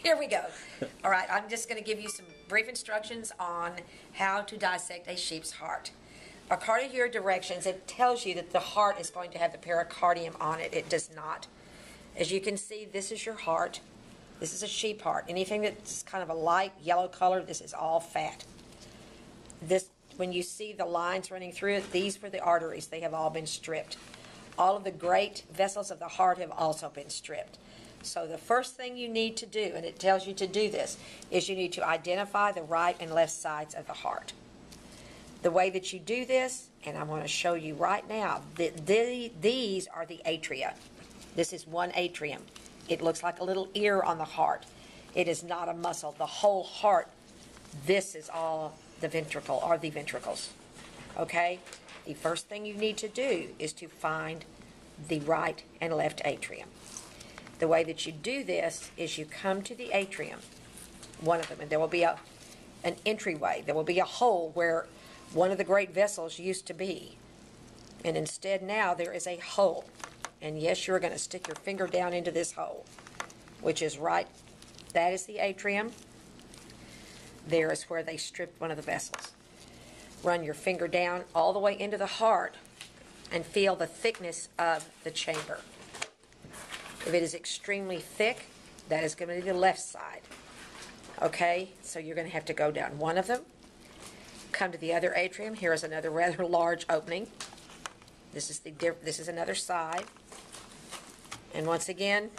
Here we go. All right, I'm just going to give you some brief instructions on how to dissect a sheep's heart. According to your directions, it tells you that the heart is going to have the pericardium on it. It does not. As you can see, this is your heart. This is a sheep heart. Anything that's kind of a light yellow color, this is all fat. This, when you see the lines running through it, these were the arteries. They have all been stripped. All of the great vessels of the heart have also been stripped. So the first thing you need to do, and it tells you to do this, is you need to identify the right and left sides of the heart. The way that you do this, and I'm going to show you right now, these are the atria. This is one atrium. It looks like a little ear on the heart. It is not a muscle. The whole heart, this is all the ventricle, or the ventricles. Okay? The first thing you need to do is to find the right and left atrium. The way that you do this is you come to the atrium, one of them, and there will be an entryway. There will be a hole where one of the great vessels used to be. And instead now there is a hole. And yes, you're going to stick your finger down into this hole, which is right. That is the atrium. There is where they stripped one of the vessels. Run your finger down all the way into the heart and feel the thickness of the chamber. If it is extremely thick, that is going to be the left side. Okay, so you're going to have to go down one of them. Come to the other atrium. Here is another rather large opening. This is another side. And once again,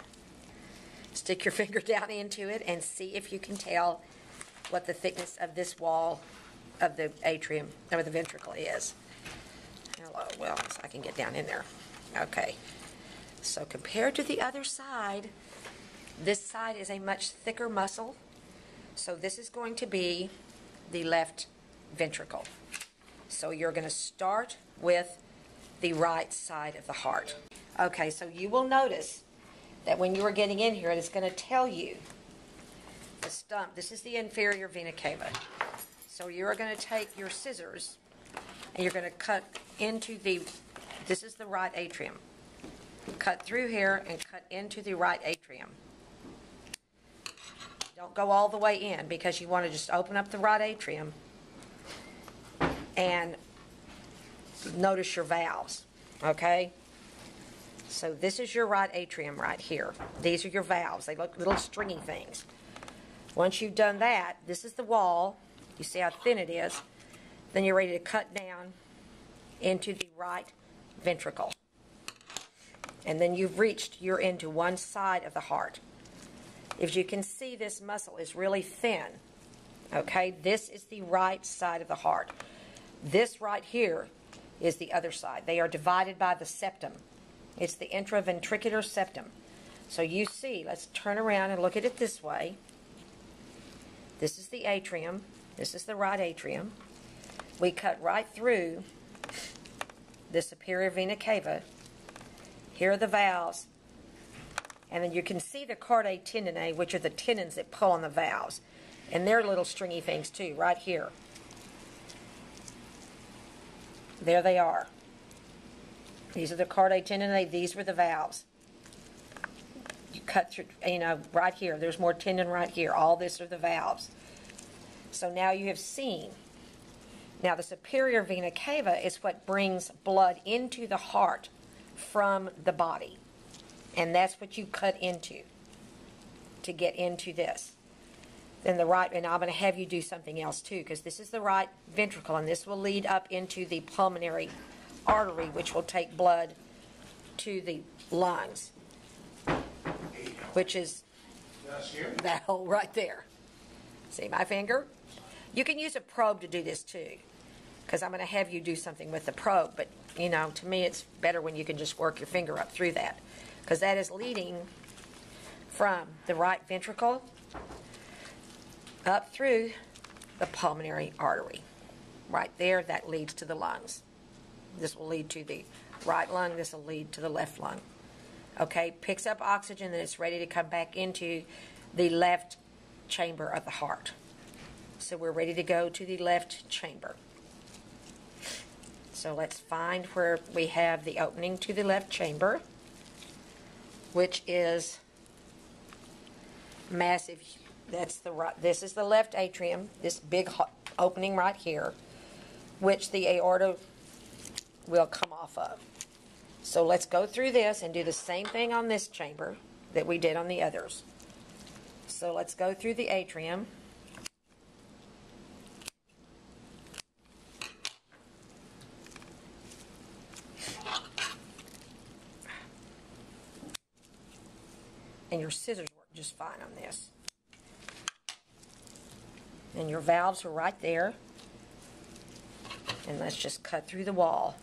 stick your finger down into it and see if you can tell what the thickness of this wall of the atrium, or the ventricle is. Hello, well, so I can get down in there. Okay. So compared to the other side, this side is a much thicker muscle. So this is going to be the left ventricle. So you're going to start with the right side of the heart. Okay, so you will notice that when you are getting in here, it's going to tell you the stump. This is the inferior vena cava. So you're going to take your scissors and you're going to cut into this is the right atrium. Cut through here and cut into the right atrium. Don't go all the way in because you want to just open up the right atrium and notice your valves, okay? So this is your right atrium right here. These are your valves. They look little stringy things. Once you've done that, this is the wall. You see how thin it is. Then you're ready to cut down into the right ventricle. And then you're into one side of the heart. If you can see, this muscle is really thin. Okay, this is the right side of the heart. This right here is the other side. They are divided by the septum. It's the intraventricular septum. So you see, let's turn around and look at it this way. This is the atrium. This is the right atrium. We cut right through the superior vena cava. Here are the valves. And then you can see the cardae tendineae, which are the tendons that pull on the valves. And they're little stringy things too, right here. There they are. These are the cardae tendineae. These were the valves. You cut through, right here. There's more tendon right here. All this are the valves. So now you have seen. Now the superior vena cava is what brings blood into the heart from the body. And that's what you cut into to get into this. Then the right, and I'm going to have you do something else too, because this is the right ventricle, and this will lead up into the pulmonary artery, which will take blood to the lungs, which is that hole right there. See my finger? You can use a probe to do this too, because I'm going to have you do something with the probe, but to me it's better when you can just work your finger up through that, because that is leading from the right ventricle up through the pulmonary artery. Right there, that leads to the lungs. This will lead to the right lung, this will lead to the left lung. Okay, picks up oxygen, then it's ready to come back into the left chamber of the heart. So we're ready to go to the left chamber. So let's find where we have the opening to the left chamber, which is massive, that's the right, this is the left atrium, this big opening right here, which the aorta will come off of. So let's go through this and do the same thing on this chamber that we did on the others. So let's go through the atrium. And your scissors work just fine on this. And your valves are right there. And let's just cut through the wall.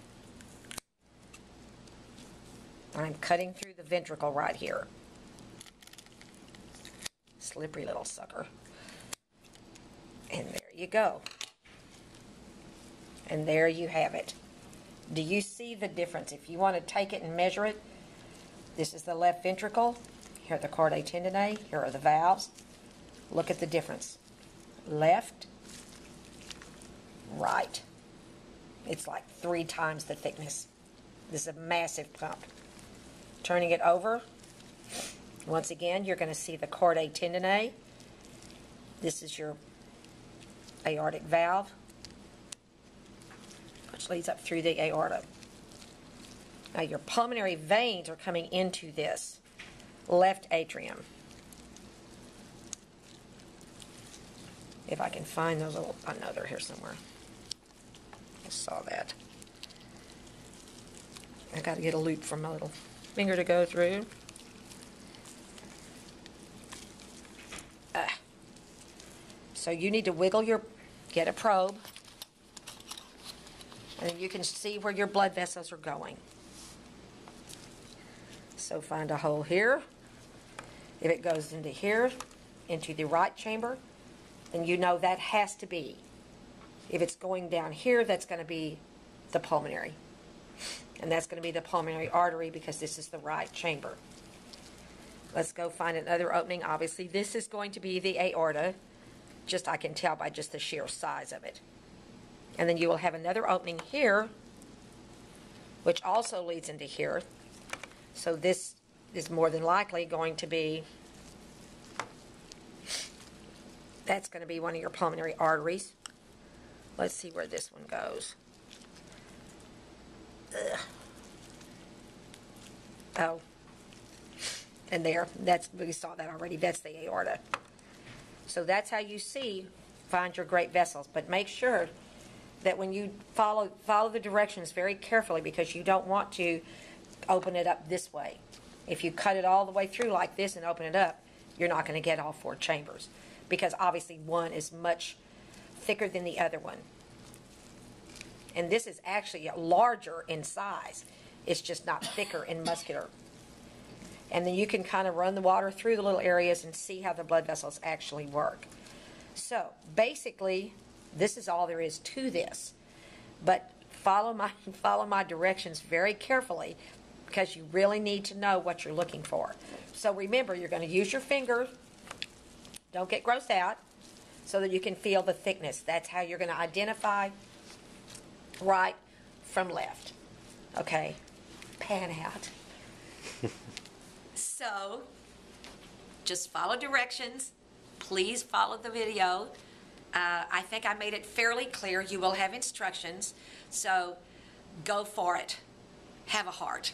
I'm cutting through the ventricle right here. Slippery little sucker. And there you go. And there you have it. Do you see the difference? If you want to take it and measure it, this is the left ventricle. Here are the chordae tendineae. Here are the valves. Look at the difference. Left, right. It's like 3 times the thickness. This is a massive pump. Turning it over, once again, you're going to see the chordae tendineae. This is your aortic valve, which leads up through the aorta. Now your pulmonary veins are coming into this left atrium. If I can find those little, I know they're here somewhere. I saw that. I got to get a loop from my little finger to go through. So you need to wiggle get a probe, and you can see where your blood vessels are going. So find a hole here. If it goes into here, into the right chamber, then you know that has to be. If it's going down here, that's going to be the pulmonary. And that's going to be the pulmonary artery because this is the right chamber. Let's go find another opening. Obviously, this is going to be the aorta. Just I can tell by just the sheer size of it. And then you will have another opening here, which also leads into here. So this is more than likely going to be, that's going to be one of your pulmonary arteries. Let's see where this one goes. Ugh. Oh, and there, we saw that already. That's the aorta. So that's how you find your great vessels. But make sure that when you follow the directions very carefully, because you don't want to open it up this way. If you cut it all the way through like this and open it up, you're not going to get all 4 chambers, because obviously one is much thicker than the other one. And this is actually larger in size. It's just not thicker and muscular. And then you can kind of run the water through the little areas and see how the blood vessels actually work. So basically, this is all there is to this. But follow my directions very carefully, because you really need to know what you're looking for. So remember, you're going to use your finger. Don't get grossed out, so that you can feel the thickness. That's how you're going to identify right from left. Okay, pan out. So, just follow directions. Please follow the video. I think I made it fairly clear. You will have instructions. So, go for it. Have a heart.